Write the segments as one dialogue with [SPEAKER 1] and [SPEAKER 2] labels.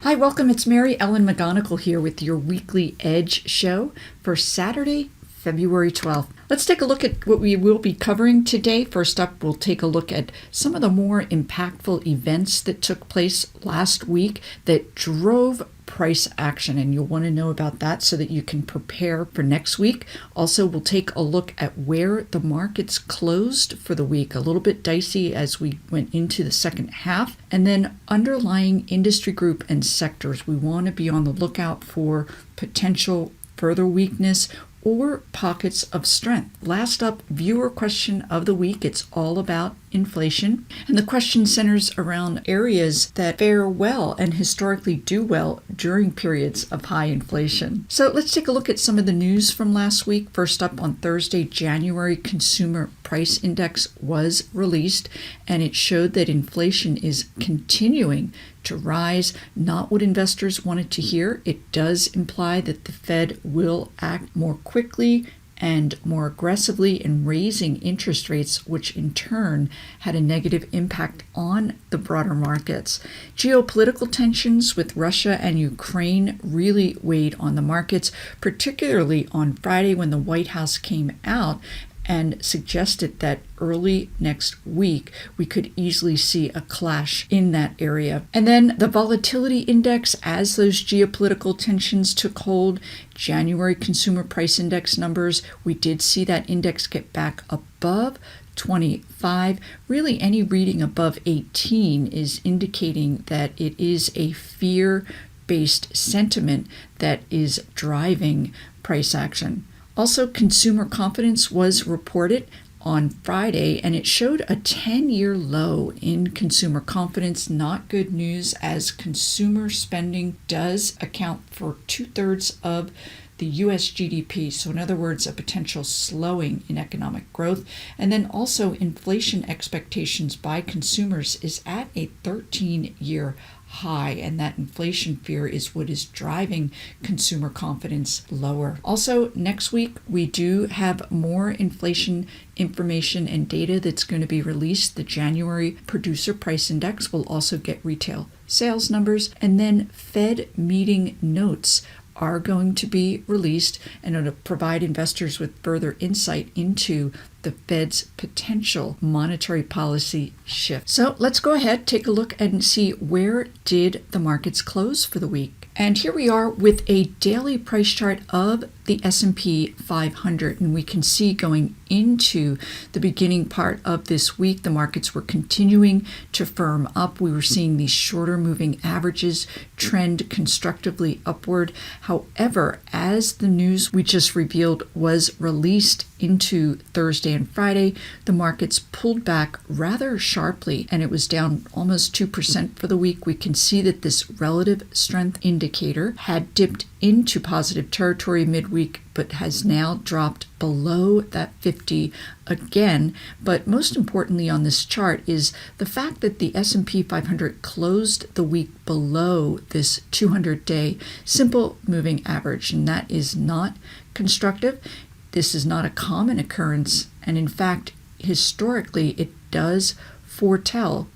[SPEAKER 1] Hi, welcome. It's Mary Ellen McGonagle here with your weekly Edge show for Saturday, February 12th. Let's take a look at what we will be covering today. First up, we'll take a look at some of the more impactful events that took place last week that drove price action, and you'll want to know about that so that you can prepare for next week. Also, we'll take a look at where the markets closed for the week, a little bit dicey as we went into the second half, and then underlying industry group and sectors. We want to be on the lookout for potential further weakness or pockets of strength. Last up, viewer question of the week. It's all about inflation. And the question centers around areas that fare well and historically do well during periods of high inflation. So let's take a look at some of the news from last week. First up, on Thursday, January Consumer Price Index was released, and it showed that inflation is continuing to rise. Not what investors wanted to hear. It does imply that the Fed will act more quickly and more aggressively in raising interest rates, which in turn had a negative impact on the broader markets. Geopolitical tensions with Russia and Ukraine really weighed on the markets, particularly on Friday when the White House came out and suggested that early next week we could easily see a clash in that area. And then the volatility index, as those geopolitical tensions took hold, January Consumer Price Index numbers, we did see that index get back above 25. Really, any reading above 18 is indicating that it is a fear-based sentiment that is driving price action. Also, consumer confidence was reported on Friday, and it showed a 10-year low in consumer confidence. Not good news, as consumer spending does account for 2/3 of the U.S. GDP. So in other words, a potential slowing in economic growth. And then also inflation expectations by consumers is at a 13-year high, and that inflation fear is what is driving consumer confidence lower. Also, next week we do have more inflation information and data that's going to be released. The January Producer Price Index will also get retail sales numbers, and then Fed meeting notes are going to be released and it'll provide investors with further insight into the Fed's potential monetary policy shift. So let's go ahead, take a look and see where did the markets close for the week. And here we are with a daily price chart of the S&P 500, and we can see going into the beginning part of this week, the markets were continuing to firm up. We were seeing these shorter moving averages trend constructively upward. However, as the news we just revealed was released into Thursday and Friday, the markets pulled back rather sharply, and it was down almost 2% for the week. We can see that this relative strength indicator had dipped into positive territory midweek, but has now dropped below that 50 again. But most importantly on this chart is the fact that the S&P 500 closed the week below this 200-day simple moving average, and that is not constructive. This is not a common occurrence, and in fact, historically, it does foretell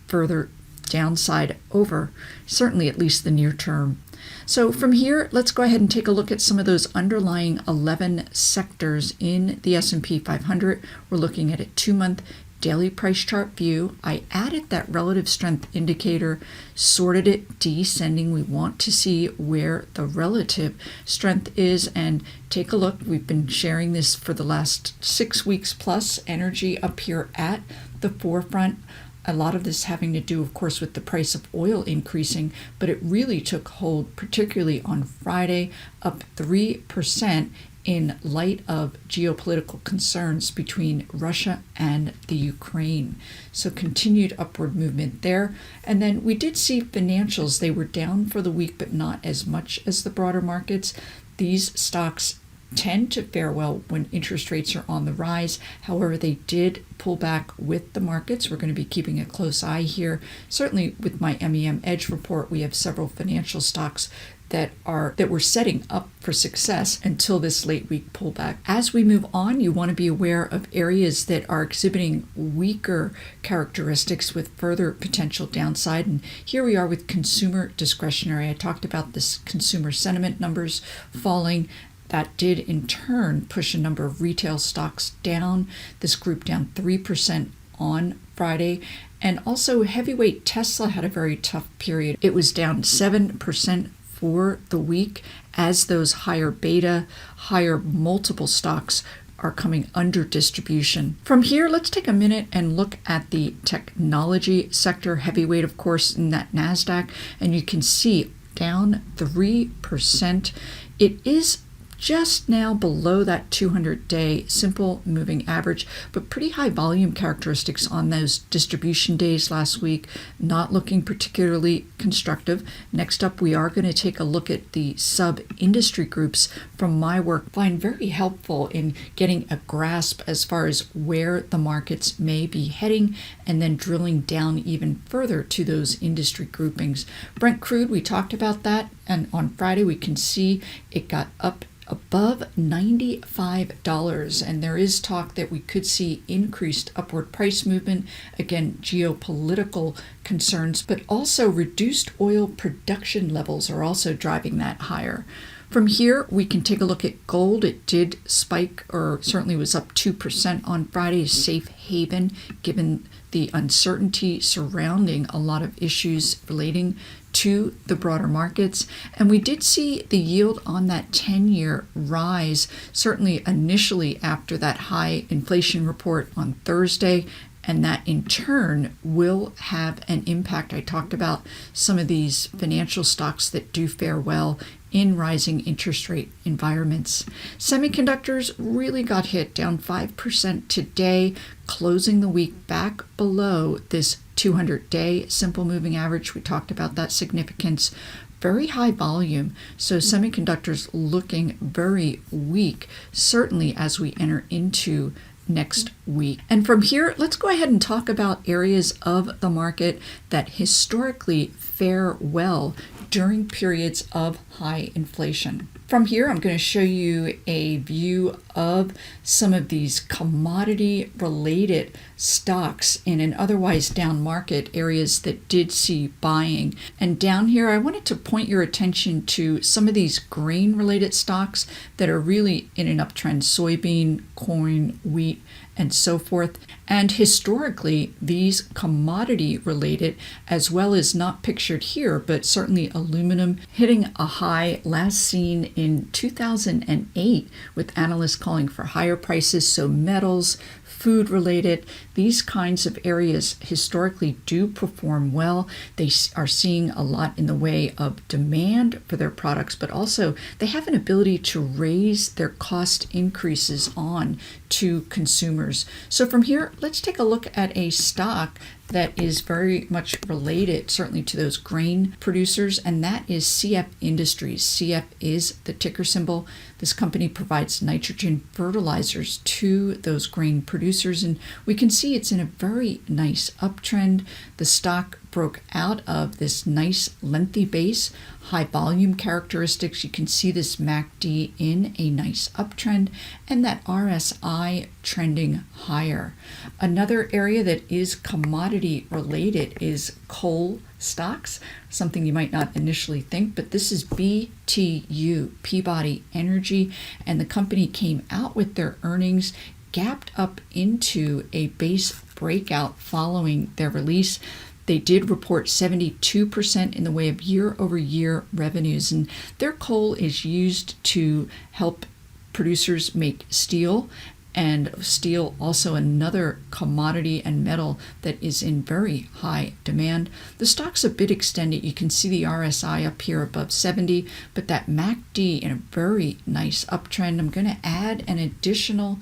[SPEAKER 1] further downside over, certainly at least the near term. So from here, let's go ahead and take a look at some of those underlying 11 sectors in the S&P 500. We're looking at a 2-month daily price chart view. I added that relative strength indicator, sorted it descending. We want to see where the relative strength is and take a look. We've been sharing this for the last 6 weeks plus. Energy up here at the forefront. A lot of this having to do, of course, with the price of oil increasing, but it really took hold, particularly on Friday, up 3% in light of geopolitical concerns between Russia and the Ukraine. So continued upward movement there. And then we did see financials. They were down for the week, but not as much as the broader markets. These stocks tend to fare well when interest rates are on the rise. However, they did pull back with the markets. We're going to be keeping a close eye here. Certainly with my MEM Edge report, we have several financial stocks that were setting up for success until this late week pullback. As we move on, you want to be aware of areas that are exhibiting weaker characteristics with further potential downside. And here we are with consumer discretionary. I talked about this consumer sentiment numbers falling. That did in turn push a number of retail stocks down. This group down 3% on Friday. And also heavyweight Tesla had a very tough period. It was down 7% for the week as those higher beta, higher multiple stocks are coming under distribution. From here, let's take a minute and look at the technology sector, heavyweight, of course, in that NASDAQ, and you can see down 3%. It is just now below that 200-day simple moving average, but pretty high volume characteristics on those distribution days last week, not looking particularly constructive. Next up, we are going to take a look at the sub-industry groups from my work. Find very helpful in getting a grasp as far as where the markets may be heading, and then drilling down even further to those industry groupings. Brent crude, we talked about that, and on Friday we can see it got up above $95, and there is talk that we could see increased upward price movement. Again, geopolitical concerns, but also reduced oil production levels are also driving that higher. From here, we can take a look at gold. It did spike, or certainly was up 2% on Friday, a safe haven given the uncertainty surrounding a lot of issues relating to the broader markets. And we did see the yield on that 10-year rise, certainly initially after that high inflation report on Thursday, and that in turn will have an impact. I talked about some of these financial stocks that do fare well in rising interest rate environments. Semiconductors really got hit, down 5% today, closing the week back below this 200-day simple moving average. We talked about that significance. Very high volume, so semiconductors looking very weak, certainly as we enter into next week. And from here, let's go ahead and talk about areas of the market that historically fare well during periods of high inflation. From here, I'm going to show you a view of some of these commodity-related stocks in an otherwise down market, areas that did see buying. And down here, I wanted to point your attention to some of these grain-related stocks that are really in an uptrend: soybean, corn, wheat, and so forth. And historically, these commodity-related, as well as not pictured here, but certainly aluminum, hitting a high last seen in 2008, with analysts calling for higher prices. So metals, food related, these kinds of areas historically do perform well. They are seeing a lot in the way of demand for their products, but also they have an ability to raise their cost increases on to consumers. So from here, let's take a look at a stock that is very much related certainly to those grain producers, and that is CF Industries. CF is the ticker symbol. This company provides nitrogen fertilizers to those grain producers, and we can see it's in a very nice uptrend. The stock broke out of this nice lengthy base, high volume characteristics. You can see this MACD in a nice uptrend, and that RSI trending higher. Another area that is commodity related is coal stocks, something you might not initially think, but this is BTU, Peabody Energy, and the company came out with their earnings, gapped up into a base breakout following their release. They did report 72% in the way of year-over-year revenues, and their coal is used to help producers make steel, and steel also another commodity and metal that is in very high demand. The stock's a bit extended. You can see the RSI up here above 70, but that MACD in a very nice uptrend. I'm going to add an additional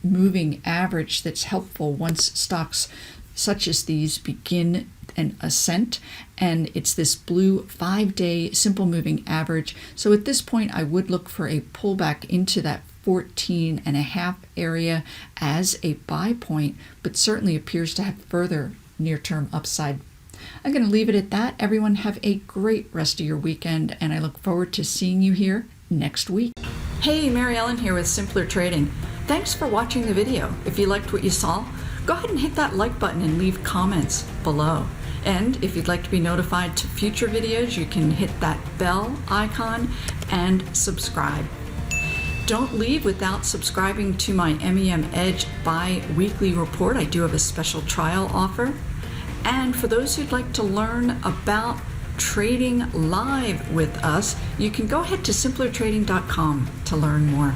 [SPEAKER 1] moving average that's helpful once stocks such as these begin an ascent, and it's this blue 5-day simple moving average. So at this point, I would look for a pullback into that 14.5 area as a buy point, but certainly appears to have further near-term upside. I'm going to leave it at that. Everyone have a great rest of your weekend, and I look forward to seeing you here next week. Hey, Mary Ellen here with Simpler Trading. Thanks for watching the video. If you liked what you saw, go ahead and hit that like button and leave comments below. And if you'd like to be notified to future videos, you can hit that bell icon and subscribe. Don't leave without subscribing to my MEM Edge bi-weekly report. I do have a special trial offer. And for those who'd like to learn about trading live with us, you can go ahead to simplertrading.com to learn more.